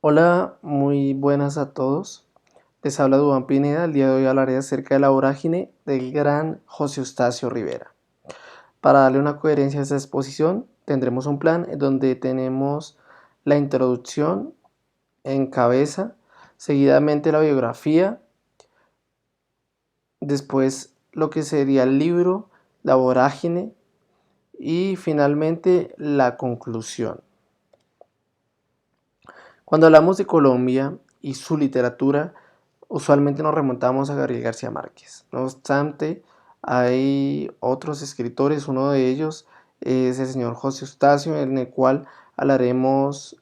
Hola, muy buenas a todos. Les habla Duván Pineda. El día de hoy hablaré acerca de la vorágine del gran José Eustacio Rivera. Para darle una coherencia a esta exposición, tendremos un plan en donde tenemos la introducción en cabeza, seguidamente la biografía, después lo que sería el libro, la vorágine y finalmente la conclusión. Cuando hablamos de Colombia y su literatura, usualmente nos remontamos a Gabriel García Márquez. No obstante, hay otros escritores, uno de ellos es el señor José Eustacio, en el cual hablaremos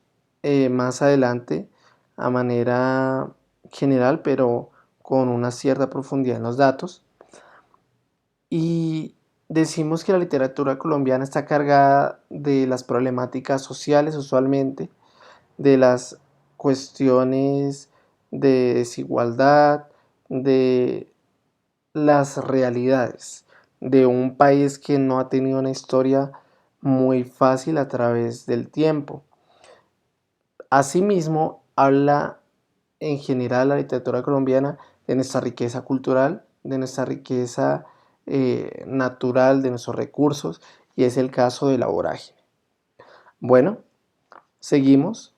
más adelante a manera general, pero con una cierta profundidad en los datos. Y decimos que la literatura colombiana está cargada de las problemáticas sociales usualmente, de las cuestiones de desigualdad, de las realidades de un país que no ha tenido una historia muy fácil a través del tiempo. Asimismo, habla en general la literatura colombiana de nuestra riqueza cultural, de nuestra riqueza natural, de nuestros recursos, y es el caso de la vorágine. Bueno, seguimos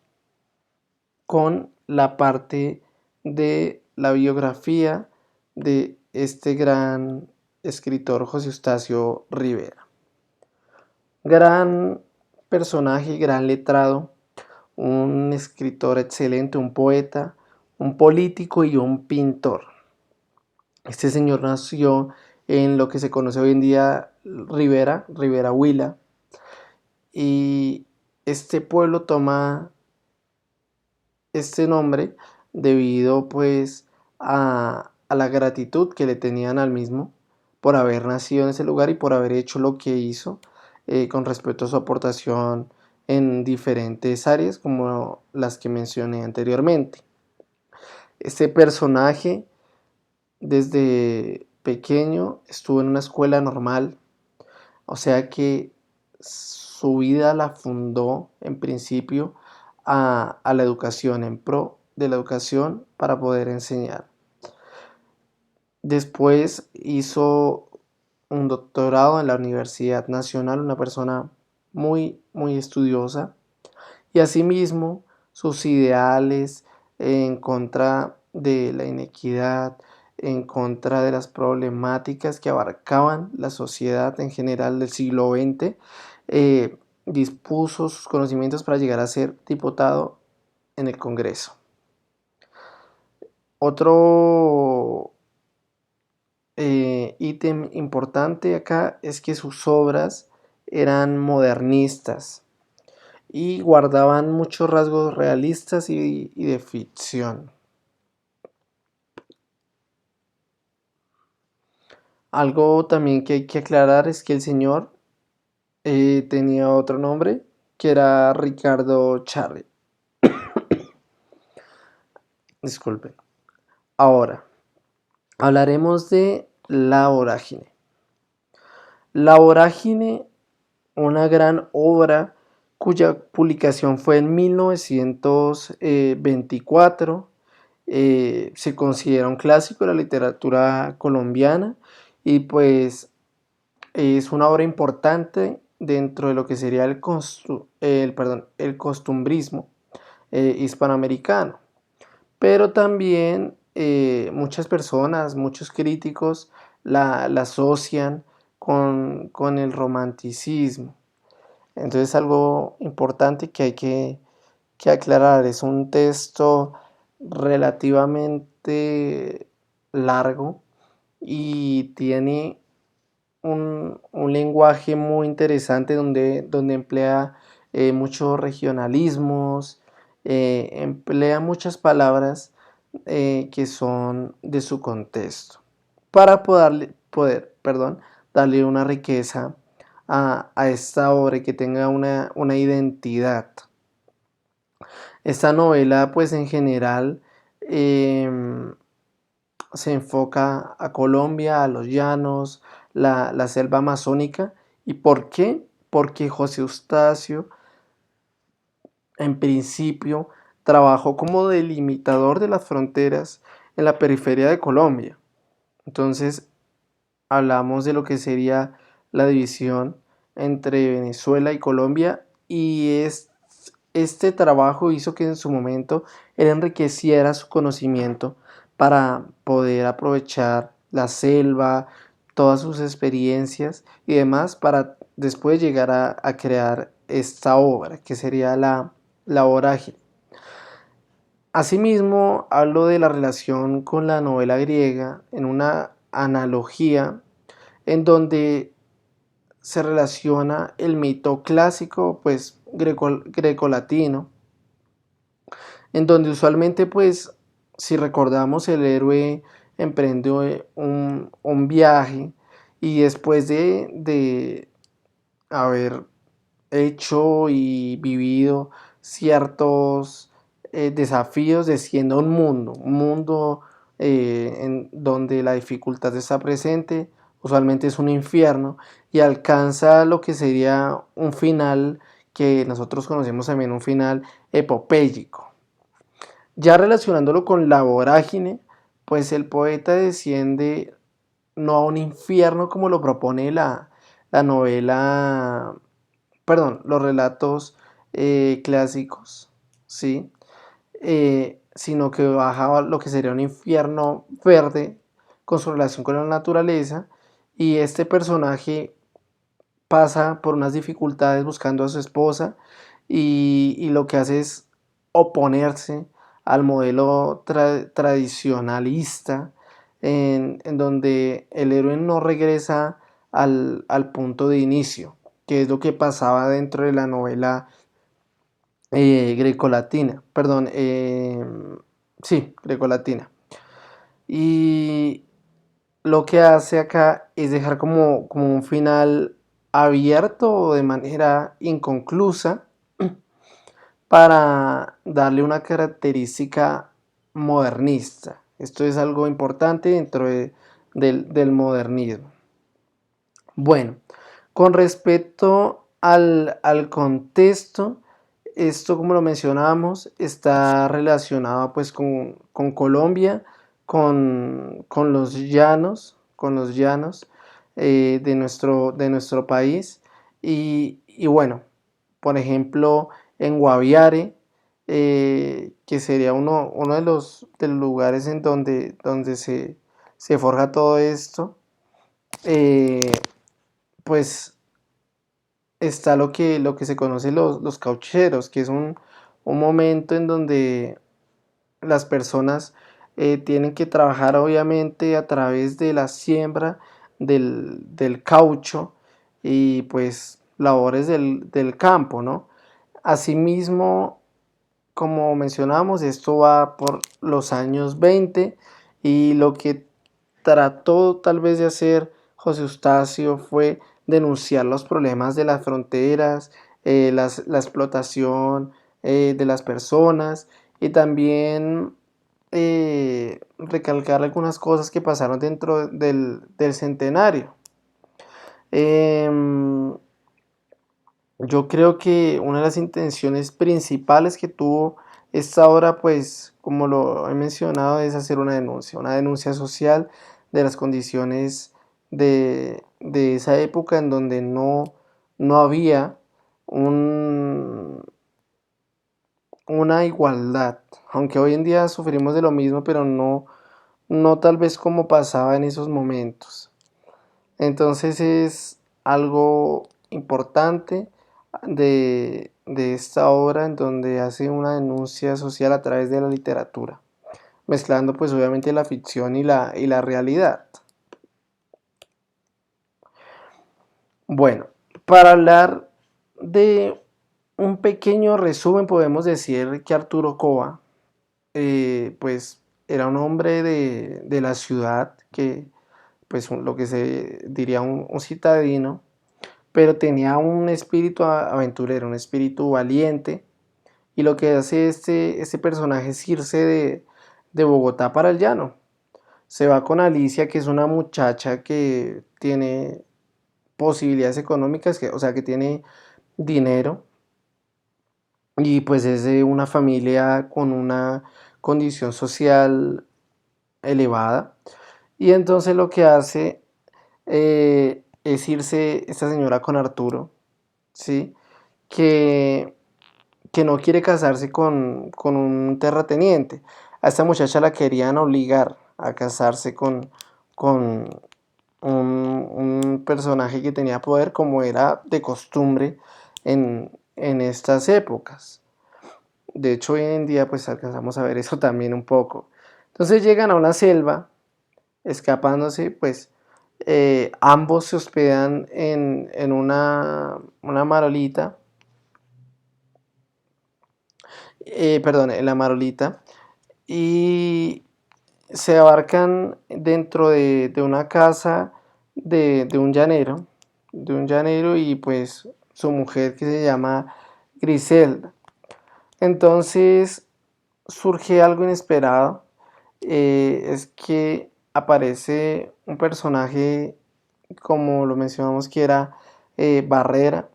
con la parte de la biografía de este gran escritor José Eustacio Rivera. Gran personaje, gran letrado, un escritor excelente, un poeta, un político y un pintor. Este señor nació en lo que se conoce hoy en día Rivera Huila, y este pueblo toma este nombre debido pues a la gratitud que le tenían al mismo por haber nacido en ese lugar y por haber hecho lo que hizo con respecto a su aportación en diferentes áreas como las que mencioné anteriormente. Este personaje desde pequeño estuvo en una escuela normal, o sea que su vida la fundó en principio a la educación, en pro de la educación para poder enseñar. Después hizo un doctorado en la Universidad Nacional, una persona muy estudiosa, y asimismo sus ideales en contra de la inequidad, en contra de las problemáticas que abarcaban la sociedad en general del siglo XX, dispuso sus conocimientos para llegar a ser diputado en el Congreso. Otro ítem importante acá es que sus obras eran modernistas y guardaban muchos rasgos realistas y de ficción. Algo también que hay que aclarar es que el señor tenía otro nombre, que era Ricardo Charri. Disculpen. Ahora, hablaremos de La Vorágine. La Vorágine, una gran obra cuya publicación fue en 1924. Se considera un clásico de la literatura colombiana y pues es una obra importante dentro de lo que sería el costumbrismo hispanoamericano. Pero también muchas personas, muchos críticos la asocian con el romanticismo. Entonces algo importante que hay que aclarar, es un texto relativamente largo y tiene un lenguaje muy interesante donde emplea muchos regionalismos, emplea muchas palabras que son de su contexto para darle una riqueza a esta obra y que tenga una identidad. Esta novela pues en general se enfoca a Colombia, a los llanos, la selva amazónica. ¿Y por qué? Porque José Eustacio en principio trabajó como delimitador de las fronteras en la periferia de Colombia. Entonces hablamos de lo que sería la división entre Venezuela y Colombia, y este trabajo hizo que en su momento él enriqueciera su conocimiento para poder aprovechar la selva, todas sus experiencias y demás, para después llegar a crear esta obra que sería la Vorágine. Asimismo, hablo de la relación con la novela griega en una analogía en donde se relaciona el mito clásico, pues grecolatino, en donde usualmente, pues, si recordamos, el héroe emprende un viaje y después de haber hecho y vivido ciertos desafíos, desciende a un mundo en donde la dificultad está presente, usualmente es un infierno, y alcanza lo que sería un final que nosotros conocemos también, un final epopéyico. Ya relacionándolo con la vorágine, pues el poeta desciende no a un infierno como lo propone la novela, perdón, los relatos clásicos, ¿sí? Sino que baja a lo que sería un infierno verde con su relación con la naturaleza, y este personaje pasa por unas dificultades buscando a su esposa, y lo que hace es oponerse al modelo tradicionalista en donde el héroe no regresa al punto de inicio, que es lo que pasaba dentro de la novela grecolatina, perdón, sí, grecolatina. Y lo que hace acá es dejar como un final abierto de manera inconclusa para darle una característica modernista. Esto es algo importante dentro del modernismo. Bueno, con respecto al contexto, esto, como lo mencionábamos, está relacionado pues con Colombia, con los llanos de nuestro país. Y bueno, por ejemplo, en Guaviare, que sería uno de los lugares en donde se forja todo esto, eh, pues está lo que se conoce los caucheros, que es un momento en donde las personas tienen que trabajar obviamente a través de la siembra del caucho y pues labores del campo, ¿no? Asimismo, como mencionamos, esto va por los años 20, y lo que trató tal vez de hacer José Eustacio fue denunciar los problemas de las fronteras, la explotación de las personas, y también recalcar algunas cosas que pasaron dentro del centenario. Em, yo creo que una de las intenciones principales que tuvo esta obra, pues, como lo he mencionado, es hacer una denuncia social de las condiciones de esa época en donde no había un, una igualdad, aunque hoy en día sufrimos de lo mismo, pero no tal vez como pasaba en esos momentos. Entonces es algo importante de esta obra, en donde hace una denuncia social a través de la literatura, mezclando pues obviamente la ficción y la realidad. Bueno, para hablar de un pequeño resumen, podemos decir que Arturo Cova pues era un hombre de la ciudad, que pues lo que se diría un citadino, pero tenía un espíritu aventurero, un espíritu valiente, y lo que hace este personaje es irse de Bogotá para el llano. Se va con Alicia, que es una muchacha que tiene posibilidades económicas, o sea, que tiene dinero, y pues es de una familia con una condición social elevada. Y entonces lo que hace es irse esta señora con Arturo, ¿sí? Que, que no quiere casarse con un terrateniente. A esta muchacha la querían obligar a casarse con un personaje que tenía poder, como era de costumbre en estas épocas. De hecho, hoy en día pues alcanzamos a ver eso también un poco. Entonces llegan a una selva, escapándose, pues ambos se hospedan en una marolita, perdón, en la marolita, y se abarcan dentro de una casa de un llanero y pues su mujer que se llama Griselda. Entonces surge algo inesperado, es que aparece un personaje, como lo mencionamos, que era Barrera,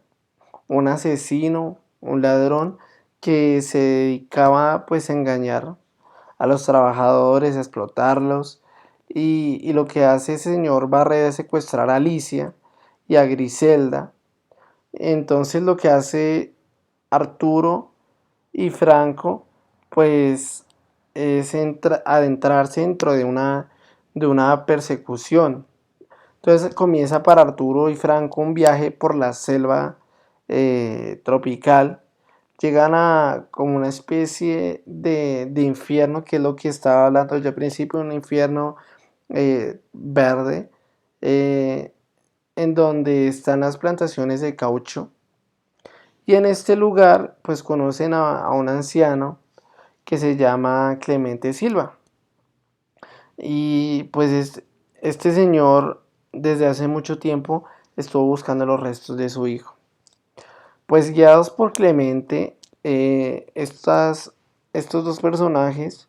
un asesino, un ladrón, que se dedicaba pues a engañar a los trabajadores, a explotarlos, y lo que hace ese señor Barrera es secuestrar a Alicia y a Griselda. Entonces lo que hace Arturo y Franco pues es adentrarse dentro de una persecución. Entonces comienza para Arturo y Franco un viaje por la selva tropical. Llegan a como una especie de infierno, que es lo que estaba hablando yo al principio, un infierno verde, eh, en donde están las plantaciones de caucho. Y en este lugar pues conocen a un anciano que se llama Clemente Silva. Y pues este señor desde hace mucho tiempo estuvo buscando los restos de su hijo. Pues guiados por Clemente, estos dos personajes,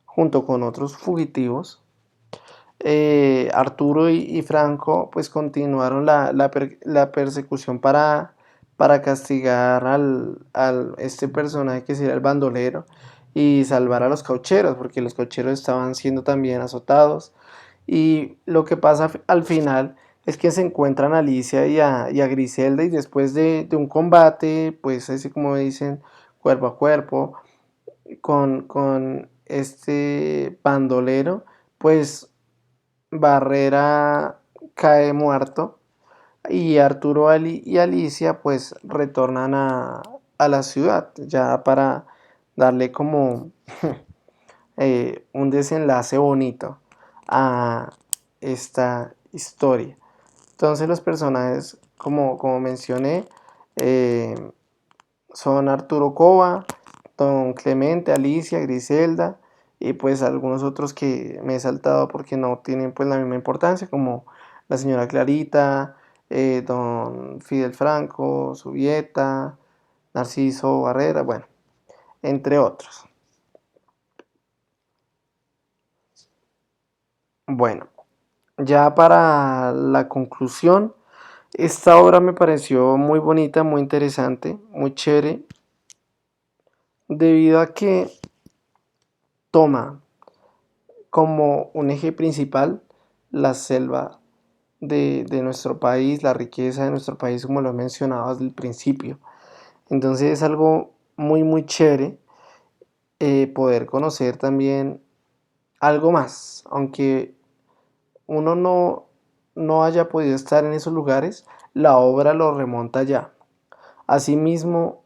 junto con otros fugitivos, Arturo y Franco, pues continuaron la persecución para castigar este personaje que sería el bandolero y salvar a los caucheros, porque los caucheros estaban siendo también azotados. Y lo que pasa al final es que se encuentran a Alicia y a Griselda, y después de un combate, pues así como dicen, cuerpo a cuerpo, con este bandolero, pues Barrera cae muerto y Arturo y Alicia pues retornan a la ciudad ya para darle como un desenlace bonito a esta historia. Entonces los personajes, como mencioné, eh, son Arturo Cova, Don Clemente, Alicia, Griselda y pues algunos otros que me he saltado porque no tienen pues la misma importancia, como la señora Clarita, Don Fidel Franco, Subieta, Narciso Barrera, bueno, entre otros. Bueno, ya para la conclusión, esta obra me pareció muy bonita, muy interesante, muy chévere, debido a que toma como un eje principal la selva de nuestro país, la riqueza de nuestro país, como lo he mencionado desde el principio. Entonces es algo muy, muy chévere poder conocer también algo más, aunque uno no haya podido estar en esos lugares, la obra lo remonta ya. Asimismo,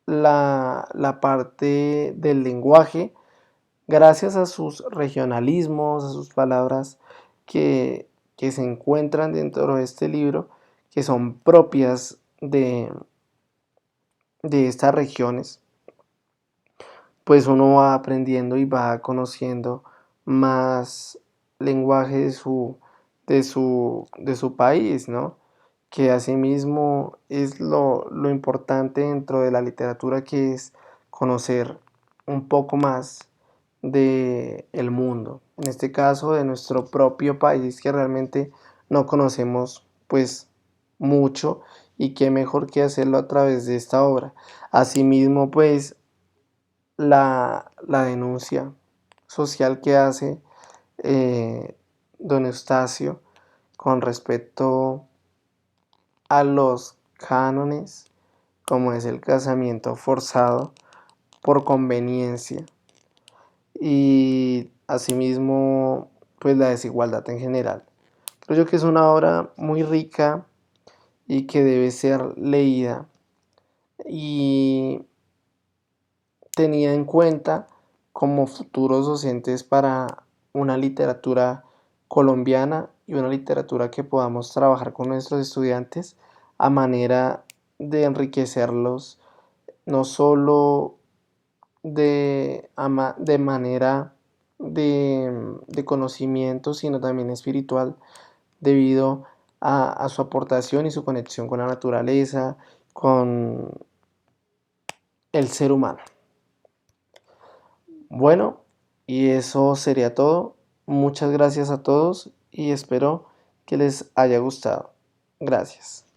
la parte del lenguaje, gracias a sus regionalismos, a sus palabras que se encuentran dentro de este libro, que son propias de estas regiones, pues uno va aprendiendo y va conociendo más lenguaje de su país, ¿no? Que asimismo es lo importante dentro de la literatura, que es conocer un poco más de el mundo, en este caso de nuestro propio país, que realmente no conocemos pues mucho, y qué mejor que hacerlo a través de esta obra. Asimismo, pues la denuncia social que hace don Eustacio con respecto a los cánones, como es el casamiento forzado por conveniencia y asimismo pues la desigualdad en general. Creo yo que es una obra muy rica y que debe ser leída y tenida en cuenta como futuros docentes para una literatura colombiana y una literatura que podamos trabajar con nuestros estudiantes a manera de enriquecerlos no solo de manera de conocimiento, sino también espiritual, debido a su aportación y su conexión con la naturaleza, con el ser humano. Bueno, y eso sería todo. Muchas gracias a todos y espero que les haya gustado. Gracias.